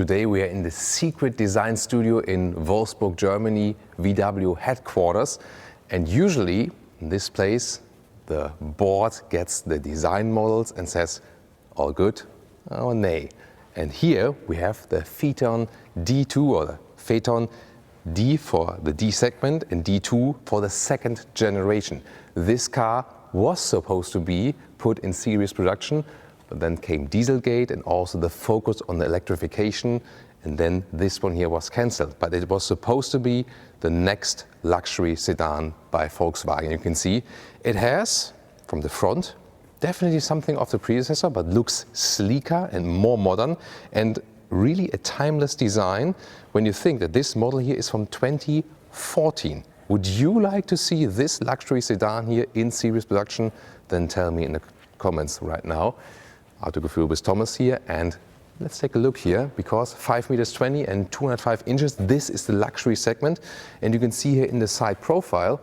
Today we are in the secret design studio in Wolfsburg, Germany, VW headquarters. And usually in this place, the board gets the design models and says, all good or nay. And here we have the Phaeton D2 or the Phaeton D for the D segment and D2 for the second generation. This car was supposed to be put in series production, but then came Dieselgate and also the focus on the electrification, and then this one here was cancelled. But it was supposed to be the next luxury sedan by Volkswagen. You can see it has, from the front, definitely something of the predecessor, but looks sleeker and more modern, and really a timeless design when you think that this model here is from 2014. Would you like to see this luxury sedan here in series production? Then tell me in the comments right now. Autogefuel with Thomas here, and let's take a look here, because 5 meters 20 and 205 inches, this is the luxury segment. And you can see here in the side profile,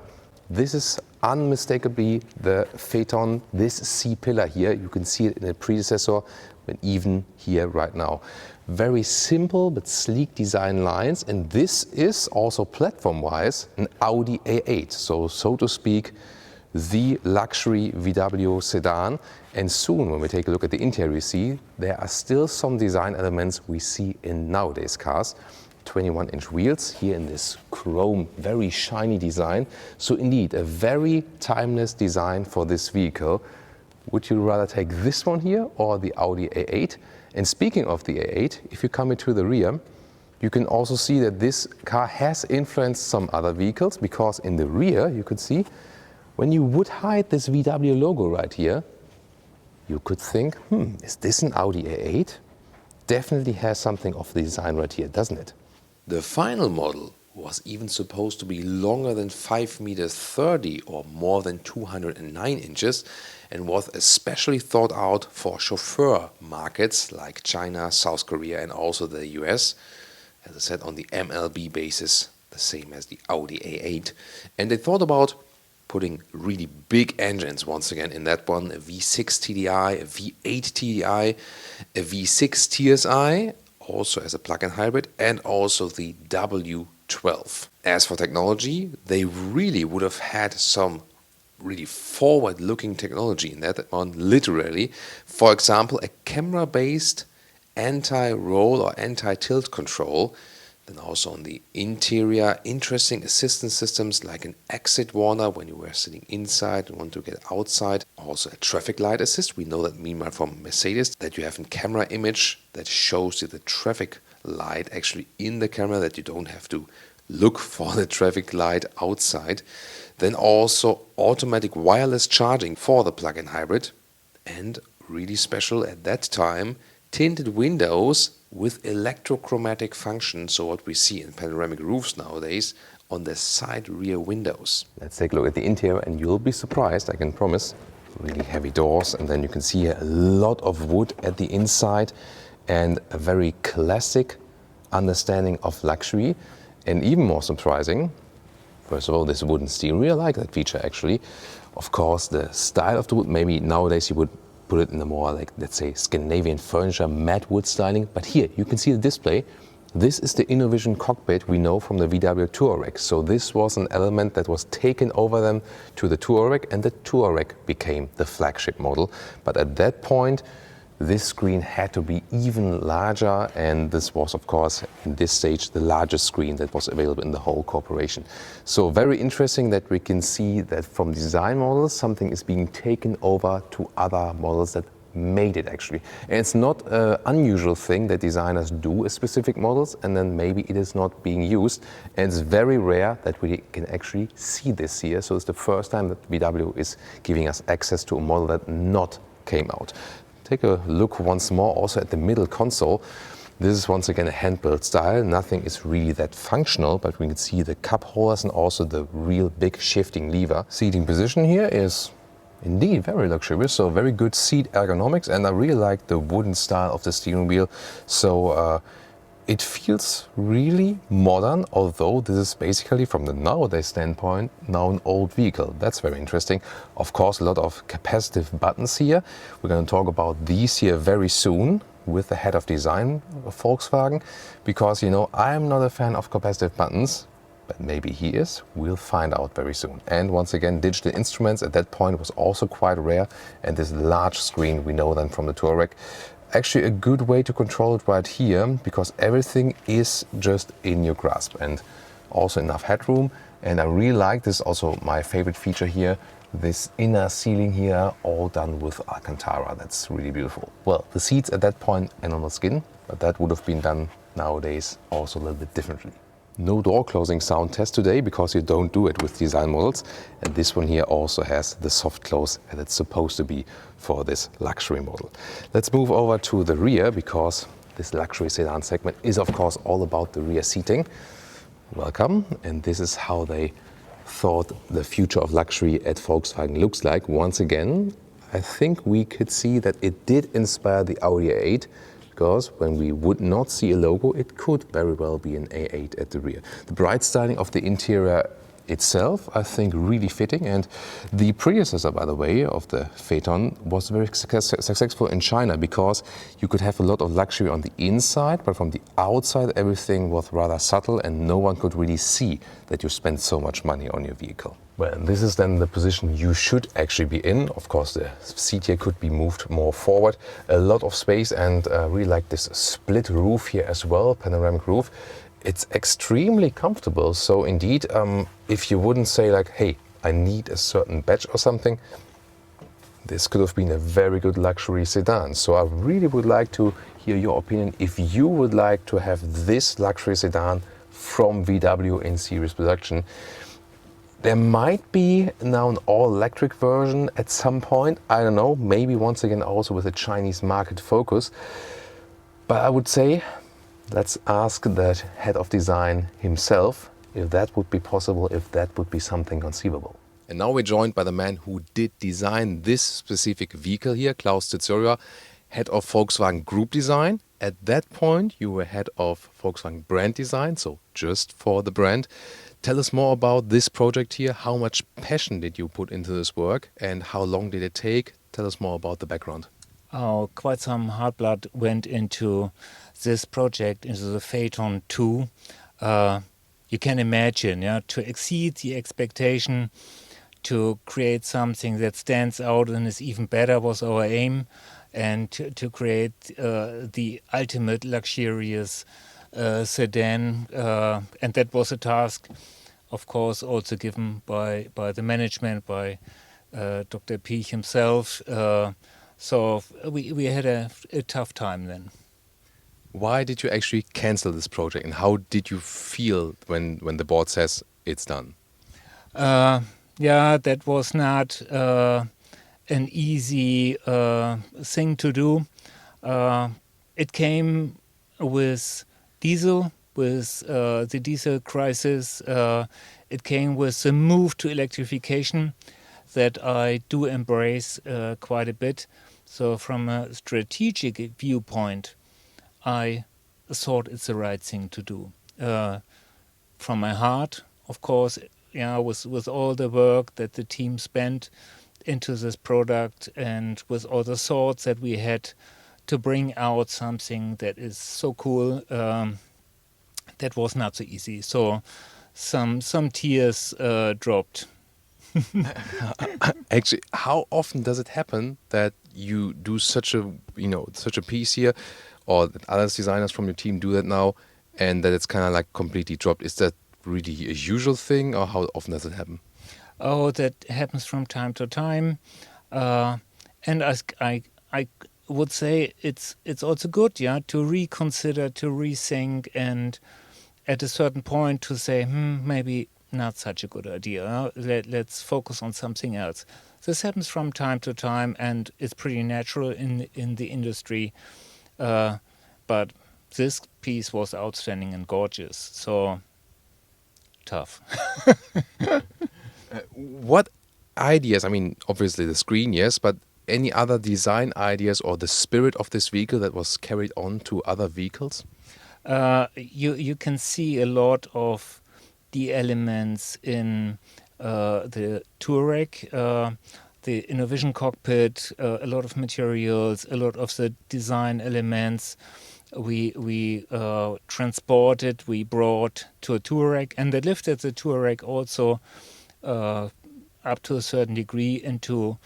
this is unmistakably the Phaeton, this C-pillar here. You can see it in the predecessor, but even here right now. Very simple but sleek design lines, and this is also platform-wise an Audi A8, so to speak, the luxury VW sedan. And soon, when we take a look at the interior, we see there are still some design elements we see in nowadays cars. 21-inch wheels here in this chrome, very shiny design. So indeed, a very timeless design for this vehicle. Would you rather take this one here or the Audi A8? And speaking of the A8, if you come into the rear, you can also see that this car has influenced some other vehicles, because in the rear, you could see, when you would hide this VW logo right here, you could think, is this an Audi A8? Definitely has something of the design right here, doesn't it? The final model was even supposed to be longer than 5 meters 30 or more than 209 inches, and was especially thought out for chauffeur markets like China, South Korea and also the US. As I said, on the MLB basis, the same as the Audi A8. And they thought about putting really big engines once again in that one, a V6 TDI, a V8 TDI, a V6 TSI, also as a plug-in hybrid, and also the W12. As for technology, they really would have had some really forward-looking technology in that one, literally. For example, a camera-based anti-roll or anti-tilt control. Then also on the interior, interesting assistance systems like an exit warner when you were sitting inside and want to get outside. Also a traffic light assist. We know that meanwhile from Mercedes that you have a camera image that shows you the traffic light actually in the camera, that you don't have to look for the traffic light outside. Then also automatic wireless charging for the plug-in hybrid. And really special at that time, tinted windows with electrochromatic function, so what we see in panoramic roofs nowadays on the side rear windows. Let's take a look at the interior and you'll be surprised, I can promise. Really heavy doors, and then you can see a lot of wood at the inside and a very classic understanding of luxury. And even more surprising, first of all, this wooden steering wheel, I like that feature actually. Of course, the style of the wood, maybe nowadays you would put it in a more, like, let's say, Scandinavian furniture, matte wood styling. But here, you can see the display. This is the InnoVision cockpit we know from the VW Touareg. So this was an element that was taken over them to the Touareg, and the Touareg became the flagship model. But at that point, this screen had to be even larger, and this was, of course, in this stage, the largest screen that was available in the whole corporation. So very interesting that we can see that from design models, something is being taken over to other models that made it actually. And it's not an unusual thing that designers do a specific models and then maybe it is not being used. And it's very rare that we can actually see this here. So it's the first time that VW is giving us access to a model that not came out. Take a look once more also at the middle console. This is once again a hand-built style. Nothing is really that functional, but we can see the cup holders and also the real big shifting lever. Seating position here is indeed very luxurious, so very good seat ergonomics, and I really like the wooden style of the steering wheel. So it feels really modern, although this is basically from the nowadays standpoint now an old vehicle. That's very interesting. Of course, a lot of capacitive buttons here. We're going to talk about these here very soon. with the head of design of Volkswagen, because, you know, I'm not a fan of capacitive buttons, but maybe he is. We'll find out very soon. And once again, digital instruments at that point was also quite rare, and this large screen, we know then from the Touareg. Actually a good way to control it right here, because everything is just in your grasp, and also enough headroom. And I really like this, also my favorite feature here, this inner ceiling here, all done with Alcantara. That's really beautiful. Well, the seats at that point are on the skin, but that would have been done nowadays also a little bit differently. No door closing sound test today, because you don't do it with design models. And this one here also has the soft close that it's supposed to be for this luxury model. Let's move over to the rear, because this luxury sedan segment is of course all about the rear seating. Welcome. And this is how they thought the future of luxury at Volkswagen looks like. Once again, I think we could see that it did inspire the Audi A8, because when we would not see a logo, it could very well be an A8 at the rear. The bright styling of the interior itself, I think, really fitting. And the predecessor, by the way, of the Phaeton was very successful in China, because you could have a lot of luxury on the inside, but from the outside everything was rather subtle and no one could really see that you spent so much money on your vehicle. Well, this is then the position you should actually be in. Of course, the seat here could be moved more forward. A lot of space, and really like this split roof here as well, panoramic roof. It's extremely comfortable. So indeed, if you wouldn't say like, hey, I need a certain badge or something, this could have been a very good luxury sedan. So I really would like to hear your opinion if you would like to have this luxury sedan from VW in series production. There might be now an all-electric version at some point. I don't know, maybe once again also with a Chinese market focus. But I would say, let's ask the head of design himself if that would be possible, if that would be something conceivable. And now we're joined by the man who did design this specific vehicle here, Klaus Tizzoria, head of Volkswagen Group Design. At that point, you were head of Volkswagen Brand Design, so just for the brand. Tell us more about this project here. How much passion did you put into this work, and how long did it take? Tell us more about the background. Oh, quite some hard blood went into this project, into the Phaeton 2. You can imagine, yeah, to exceed the expectation, to create something that stands out and is even better was our aim, and to create the ultimate luxurious sedan, and that was a task, of course, also given by the management, by Dr. P himself. So we had a tough time then. Why did you actually cancel this project, and how did you feel when the board says it's done? Yeah, that was not an easy thing to do. It came with diesel, with the diesel crisis. It came with the move to electrification that I do embrace quite a bit. So from a strategic viewpoint, I thought it's the right thing to do. From my heart, of course, yeah, with all the work that the team spent into this product, and with all the thoughts that we had to bring out something that is so cool, that was not so easy. So some tears dropped. Actually, how often does it happen that you do such a piece here, or that other designers from your team do that now, and that it's kind of like completely dropped? Is that really a usual thing, or how often does it happen? Oh, that happens from time to time, and I would say it's also good, yeah, to reconsider, to rethink, and at a certain point to say, maybe not such a good idea. Let's focus on something else. This happens from time to time, and it's pretty natural in the industry. But this piece was outstanding and gorgeous, so tough. What ideas, I mean, obviously the screen, yes, but any other design ideas or the spirit of this vehicle that was carried on to other vehicles? You can see a lot of the elements in the Touareg. the InnoVision cockpit, a lot of materials, a lot of the design elements we transported, we brought to a Touareg, and they lifted the Touareg also up to a certain degree into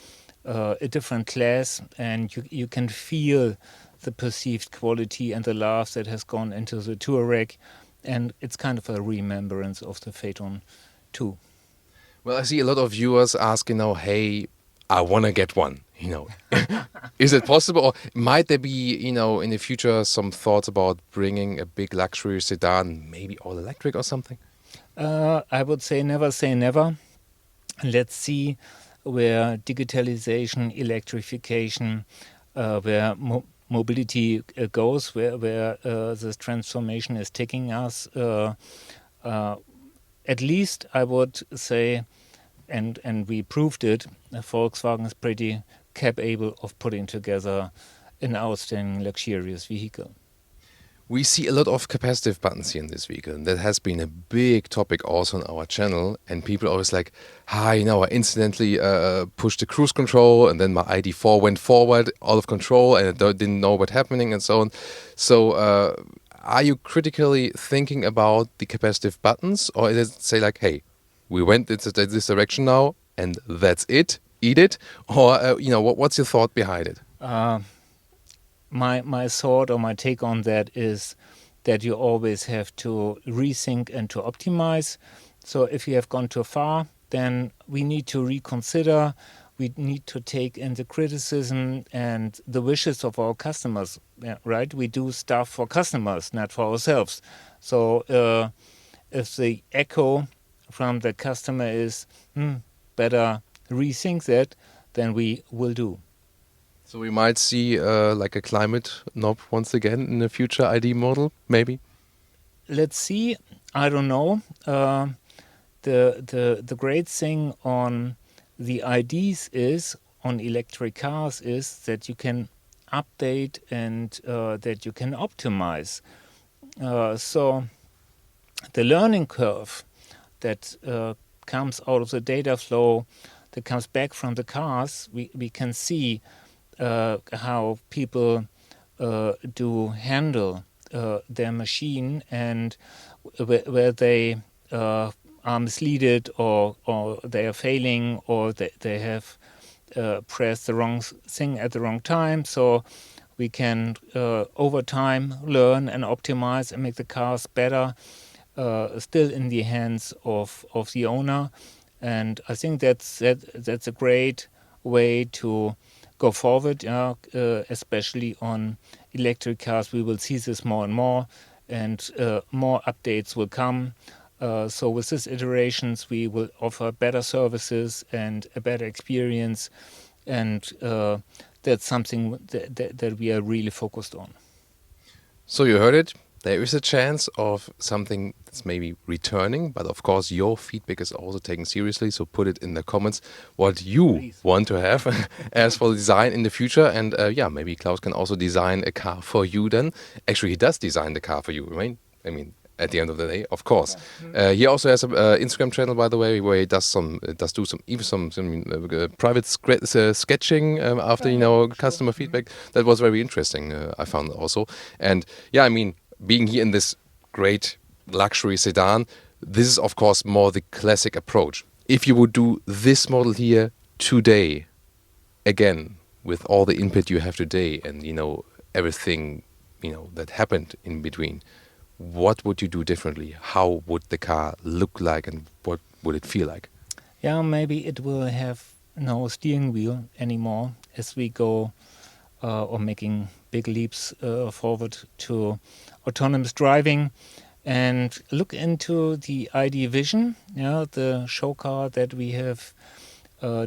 a different class, and you can feel the perceived quality and the love that has gone into the Touareg, and it's kind of a remembrance of the Phaeton too. Well, I see a lot of viewers asking now, hey, I want to get one, Is it possible, or might there be, in the future some thoughts about bringing a big luxury sedan, maybe all electric or something? I would say never. Let's see where digitalization, electrification, where mobility goes, where this transformation is taking us. At least I would say, and we proved it, Volkswagen is pretty capable of putting together an outstanding luxurious vehicle. We see a lot of capacitive buttons here in this vehicle, and that has been a big topic also on our channel. And people are always like, I incidentally pushed the cruise control, and then my ID4 went forward, out of control, and I didn't know what's happening, and so on. So are you critically thinking about the capacitive buttons, or is it say like, hey, we went into this direction now, and that's it, eat it? Or, what's your thought behind it? My thought or my take on that is that you always have to rethink and to optimize. So if you have gone too far, then we need to reconsider. We need to take in the criticism and the wishes of our customers, right? We do stuff for customers, not for ourselves. So if the echo from the customer is, better rethink that, then we will do. So we might see like a climate knob once again in a future ID model, maybe? Let's see. I don't know. The great thing on the IDs is, on electric cars, is that you can update and that you can optimize. So the learning curve that comes out of the data flow, that comes back from the cars, we can see how people do handle their machine, and where they are misleaded, or they are failing, or they have pressed the wrong thing at the wrong time. So we can over time learn and optimize and make the cars better, still in the hands of the owner. And I think that's a great way to go forward, especially on electric cars. We will see this more and more, and more updates will come. So with these iterations, we will offer better services and a better experience, and that's something that we are really focused on. So you heard it. There is a chance of something that's maybe returning, but of course your feedback is also taken seriously, so put it in the comments what you want to have as for design in the future. And maybe Klaus can also design a car for you then. Actually, he does design the car for you, right? I mean, at the end of the day, of course. He also has an Instagram channel, by the way, where he does some private sketching after customer feedback. That was very interesting. I found also, and I mean, being here in this great luxury sedan, this is of course more the classic approach. If you would do this model here today, again with all the input you have today, and everything that happened in between, what would you do differently? How would the car look like, and what would it feel like? Yeah, maybe it will have no steering wheel anymore as we go or making big leaps forward to autonomous driving. And look into the ID Vision, the show car that we have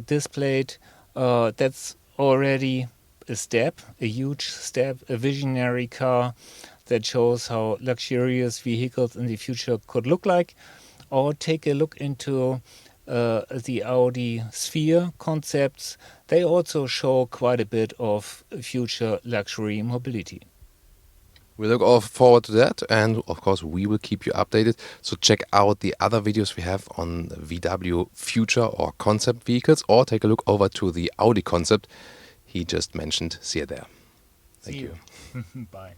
displayed. That's already a step, a huge step, a visionary car that shows how luxurious vehicles in the future could look like. Or take a look into the Audi Sphere concepts. They also show quite a bit of future luxury mobility. We look all forward to that, and of course we will keep you updated. So check out the other videos we have on VW future or concept vehicles, or take a look over to the Audi concept he just mentioned. See you there. Thank you. Bye.